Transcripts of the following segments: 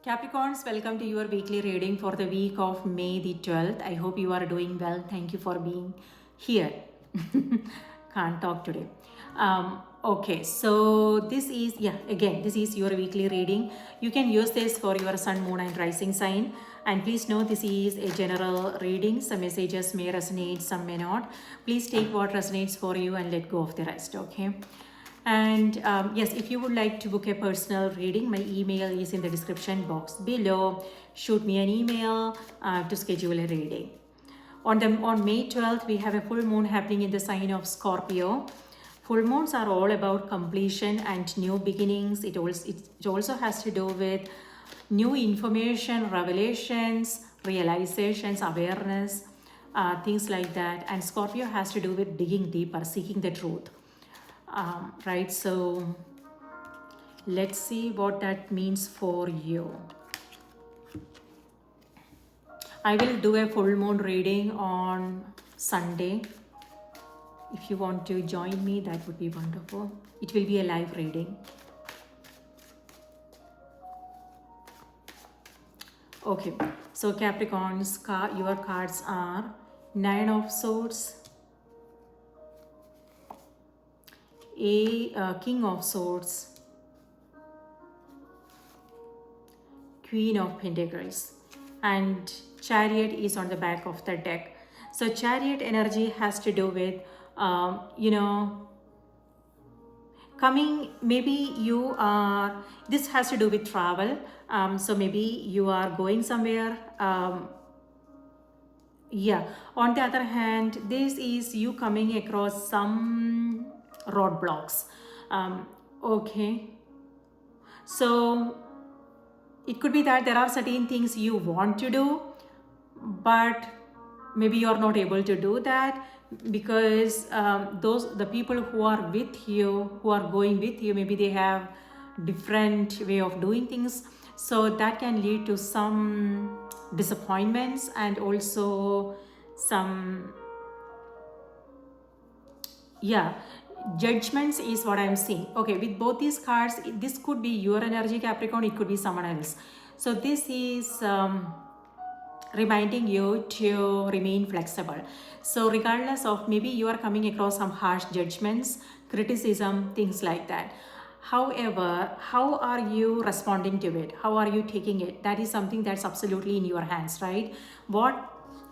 Capricorns, welcome to your weekly reading for the week of May the 12th. I hope you are doing well. Thank you for being here. Can't talk today. Okay, so this is, this is your weekly reading. You can use this for your sun, moon, and rising sign. And please know this is a general reading. Some messages may resonate, some may not. Please take what resonates for you and let go of the rest, okay? And yes, if you would like to book a personal reading, my email is in the description box below. Shoot me an email to schedule a reading. On May 12th, we have a full moon happening in the sign of Scorpio. Full moons are all about completion and new beginnings. It also has to do with new information, revelations, realizations, awareness, things like that. And Scorpio has to do with digging deeper, seeking the truth. Right, so let's see what that means for you. I will do a full moon reading on Sunday. If you want to join me, that would be wonderful. It will be a live reading. Okay, so Capricorns, your cards are Nine of Swords, King of Swords, Queen of Pentacles, and Chariot is on the back of the deck. So Chariot energy has to do with, coming, maybe you are, this has to do with travel. So maybe you are going somewhere. On the other hand, this is you coming across some roadblocks. Okay, so it could be that there are certain things you want to do, but maybe you're not able to do that because the people who are with you, who are going with you, maybe they have different way of doing things. So that can lead to some disappointments and also some judgments is what I'm seeing. Okay, with both these cards, this could be your energy, Capricorn, it could be someone else. So this is reminding you to remain flexible. So regardless of, maybe you are coming across some harsh judgments, criticism, things like that. However, how are you responding to it? How are you taking it? That is something that's absolutely in your hands, right?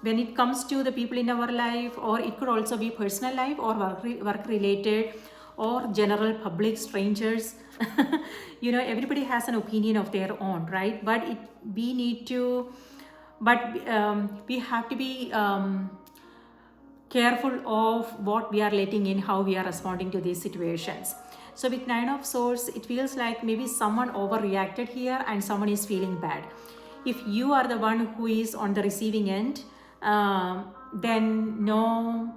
When it comes to the people in our life, or it could also be personal life or work related or general public strangers, everybody has an opinion of their own, right? But we have to be careful of what we are letting in, how we are responding to these situations. So with Nine of Swords, it feels like maybe someone overreacted here and someone is feeling bad. If you are the one who is on the receiving end, then know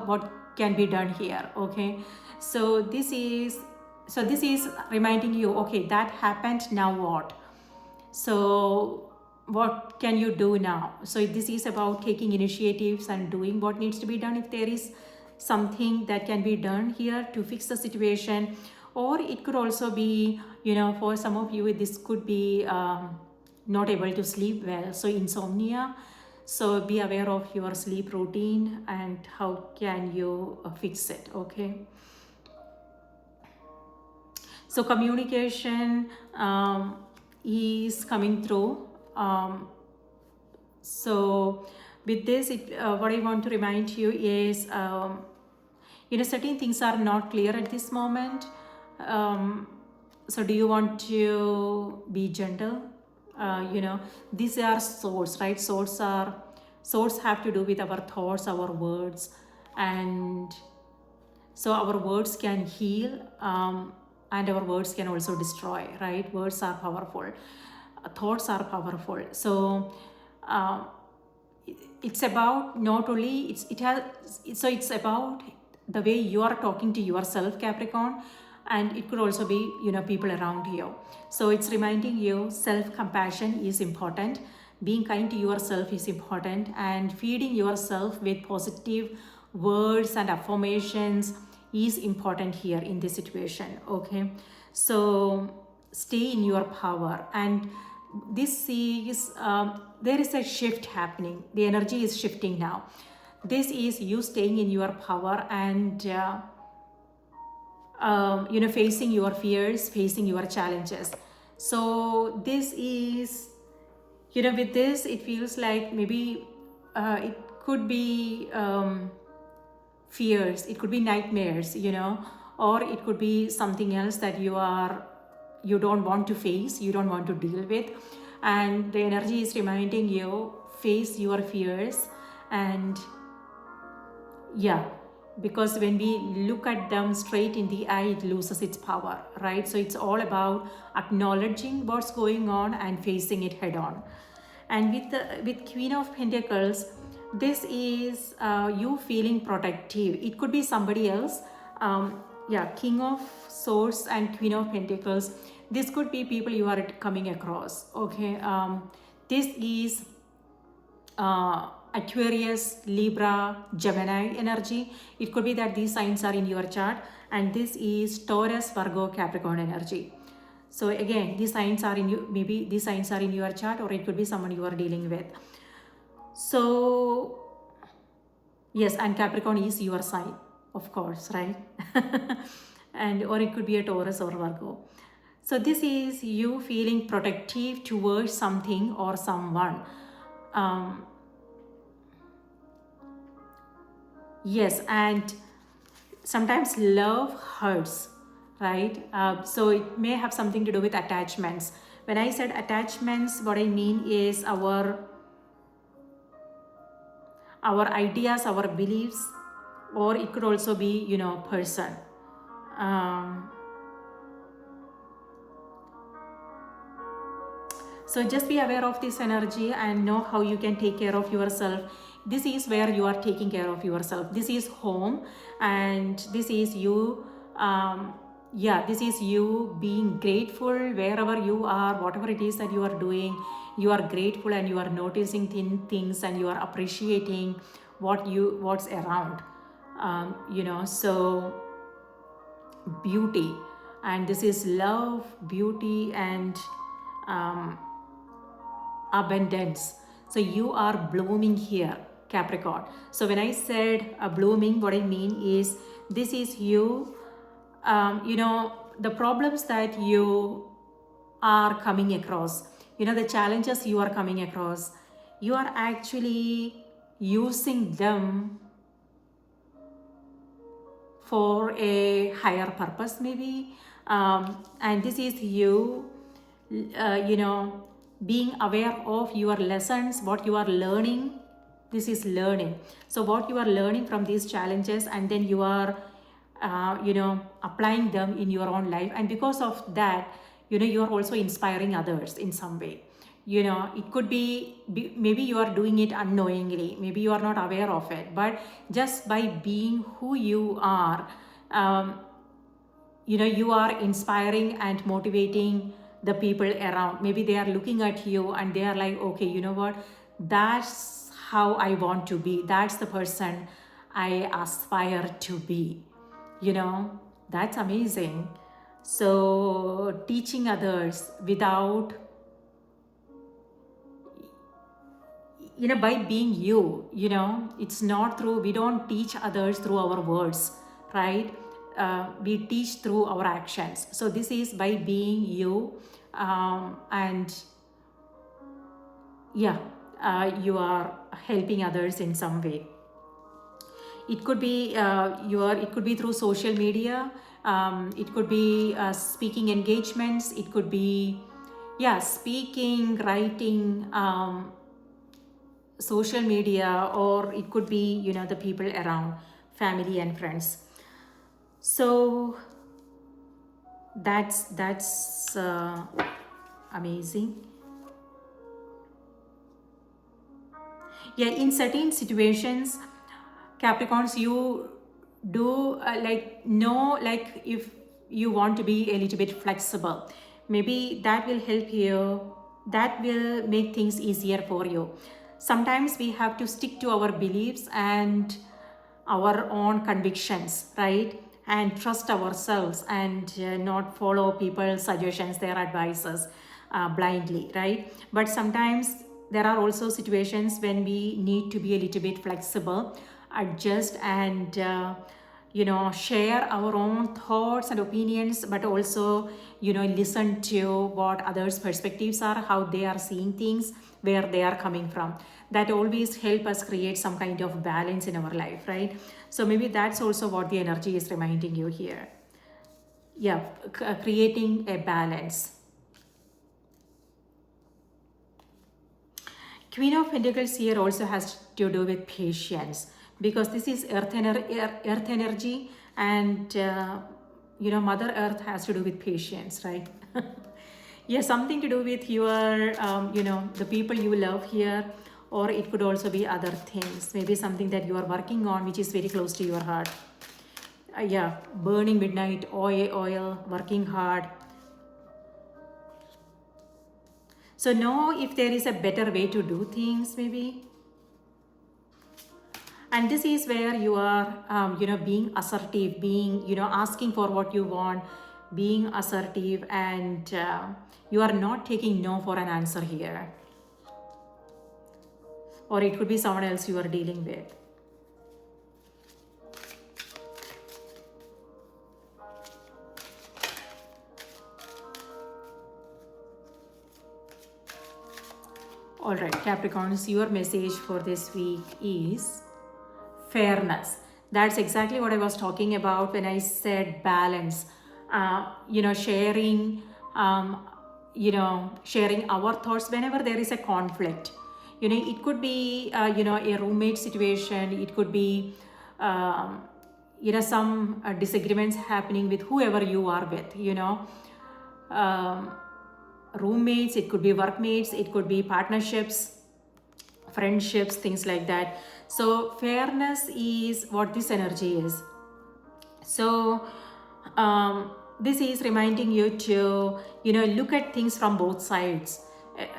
what can be done here. Okay, so this is reminding you, okay, that happened, now what? So what can you do now? So this is about taking initiatives and doing what needs to be done. If there is something that can be done here to fix the situation, or it could also be, for some of you, this could be not able to sleep well, so insomnia. So be aware of your sleep routine and how can you fix it. Okay, so communication is coming through. So with this, what I want to remind you is, certain things are not clear at this moment. So do you want to be gentle? These are swords, right? Swords have to do with our thoughts, our words, and so our words can heal, and our words can also destroy, right? Words are powerful, thoughts are powerful. So it's about not only it's about the way you are talking to yourself, Capricorn, and it could also be people around you. So it's reminding you self-compassion is important, being kind to yourself is important, and feeding yourself with positive words and affirmations is important here in this situation. Okay, so stay in your power, and this is, there is a shift happening. The energy is shifting now. This is you staying in your power and facing your fears, facing your challenges. So this is, with this, it feels like maybe it could be fears, it could be nightmares, or it could be something else that you don't want to face, you don't want to deal with. And the energy is reminding you, face your fears. And yeah, because when we look at them straight in the eye, it loses its power, right? So it's all about acknowledging what's going on and facing it head on. And with Queen of Pentacles, this is you feeling protective. It could be somebody else. King of Swords and Queen of Pentacles, this could be people you are coming across. Okay, this is Aquarius, Libra, Gemini energy. It could be that these signs are in your chart, and this is Taurus, Virgo, Capricorn energy. So again, these signs are in you. Maybe these signs are in your chart, or it could be someone you are dealing with. So yes, and Capricorn is your sign, of course, right? And or it could be a Taurus or Virgo. So this is you feeling protective towards something or someone. Yes, and sometimes love hurts, right? So it may have something to do with attachments. When I said attachments, what I mean is our ideas, our beliefs, or it could also be, person. So just be aware of this energy and know how you can take care of yourself. This is where you are taking care of yourself. This is home, and this is you. This is you being grateful wherever you are, whatever it is that you are doing. You are grateful and you are noticing things and you are appreciating what's around. So beauty, and this is love, beauty, and abundance. So you are blooming here, Capricorn. So when I said blooming, what I mean is this is you. The problems that you are coming across, the challenges you are coming across, you are actually using them for a higher purpose, maybe. And this is you, being aware of your lessons, what you are learning. This is learning. So what you are learning from these challenges, and then you are applying them in your own life. And because of that, you are also inspiring others in some way. It could be maybe you are doing it unknowingly, maybe you are not aware of it, but just by being who you are, you are inspiring and motivating the people around. Maybe they are looking at you and they are like, okay, you know what, that's how I want to be, that's the person I aspire to be. That's amazing. So teaching others without, by being you, it's not through, we don't teach others through our words, right? We teach through our actions. So this is by being you, and you are helping others in some way. It could be it could be through social media. It could be speaking engagements. It could be speaking, writing, social media, or it could be the people around, family and friends. So that's amazing. In certain situations, Capricorns, you do if you want to be a little bit flexible, maybe that will help you, that will make things easier for you. Sometimes we have to stick to our beliefs and our own convictions, right? And trust ourselves and not follow people's suggestions, their advices. blindly, right? But sometimes there are also situations when we need to be a little bit flexible, adjust, and share our own thoughts and opinions, but also listen to what others perspectives are, how they are seeing things, where they are coming from. That always help us create some kind of balance in our life, right? So maybe that's also what the energy is reminding you here. Yeah, creating a balance. Queen of Pentacles here also has to do with patience, because this is earth energy, and Mother Earth has to do with patience, right? Yeah, something to do with your the people you love here, or it could also be other things, maybe something that you are working on which is very close to your heart. Yeah, burning midnight oil, working hard. So know if there is a better way to do things, maybe. And this is where you are being assertive, being asking for what you want, being assertive, and you are not taking no for an answer here. Or it could be someone else you are dealing with. All right, Capricorns, your message for this week is fairness. That's exactly what I was talking about when I said balance. Sharing, sharing our thoughts whenever there is a conflict. It could be, a roommate situation. It could be, some disagreements happening with whoever you are with, roommates, it could be workmates, it could be partnerships, friendships, things like that. So fairness is what this energy is. So this is reminding you to look at things from both sides.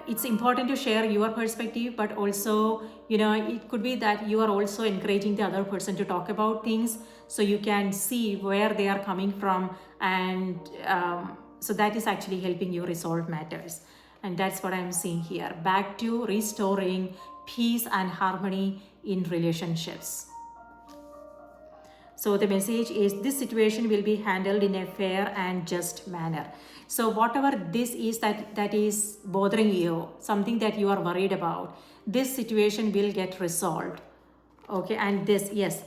It's important to share your perspective, but also it could be that you are also encouraging the other person to talk about things, so you can see where they are coming from, and so that is actually helping you resolve matters. And that's what I'm seeing here, back to restoring peace and harmony in relationships. So the message is this situation will be handled in a fair and just manner. So whatever this is that is bothering you, something that you are worried about, this situation will get resolved. Okay, and this, yes,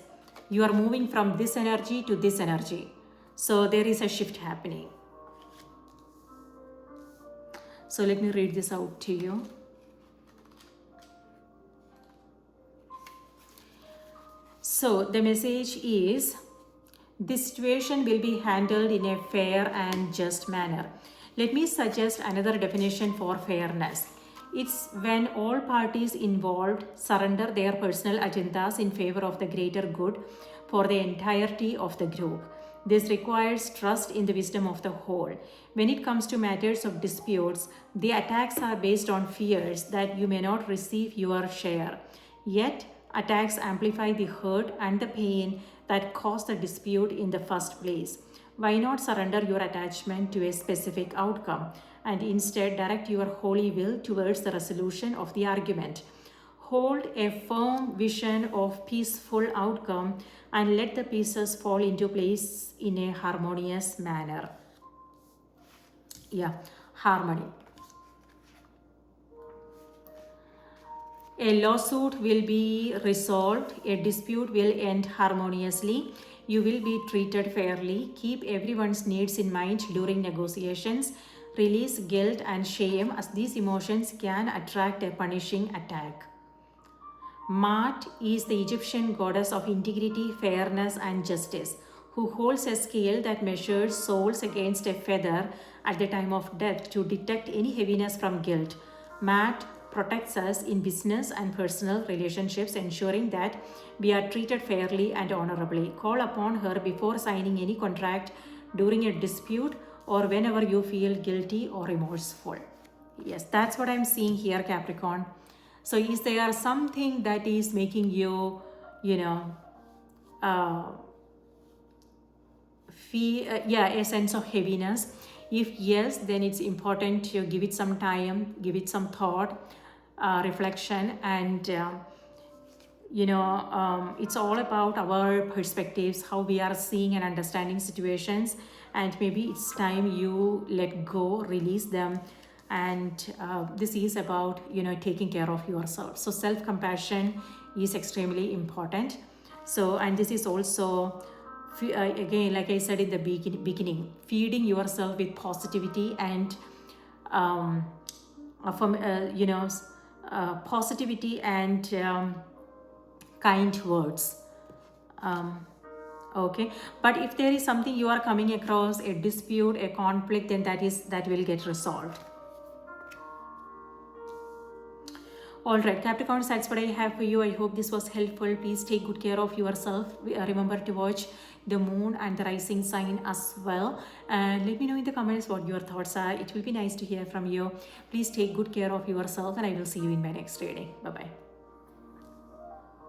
you are moving from this energy to this energy. So there is a shift happening. So let me read this out to you. So the message is this situation will be handled in a fair and just manner. Let me suggest another definition for fairness. It's when all parties involved surrender their personal agendas in favor of the greater good for the entirety of the group. This requires trust in the wisdom of the whole. When it comes to matters of disputes, the attacks are based on fears that you may not receive your share. Yet, attacks amplify the hurt and the pain that caused the dispute in the first place. Why not surrender your attachment to a specific outcome and instead direct your holy will towards the resolution of the argument? Hold a firm vision of peaceful outcome and let the pieces fall into place in a harmonious manner. Yeah, harmony. A lawsuit will be resolved, a dispute will end harmoniously, you will be treated fairly, keep everyone's needs in mind during negotiations, release guilt and shame as these emotions can attract a punishing attack. Maat is the Egyptian goddess of integrity, fairness, and justice, who holds a scale that measures souls against a feather at the time of death to detect any heaviness from guilt. Maat protects us in business and personal relationships, ensuring that we are treated fairly and honorably. Call upon her before signing any contract, during a dispute, or whenever you feel guilty or remorseful. Yes, that's what I'm seeing here, Capricorn. So is there something that is making you, feel, a sense of heaviness? If yes, then it's important to give it some time, give it some thought, reflection, and it's all about our perspectives, how we are seeing and understanding situations, and maybe it's time you let go, release them. And this is about taking care of yourself. So self-compassion is extremely important. So, and this is also again, like I said in the beginning, feeding yourself with positivity and from positivity and kind words. Okay, but if there is something you are coming across, a dispute, a conflict, then that will get resolved. All right, Capricorns, that's what I have for you. I hope this was helpful. Please take good care of yourself. Remember to watch the moon and the rising sign as well. And let me know in the comments what your thoughts are. It will be nice to hear from you. Please take good care of yourself, and I will see you in my next reading. Bye-bye.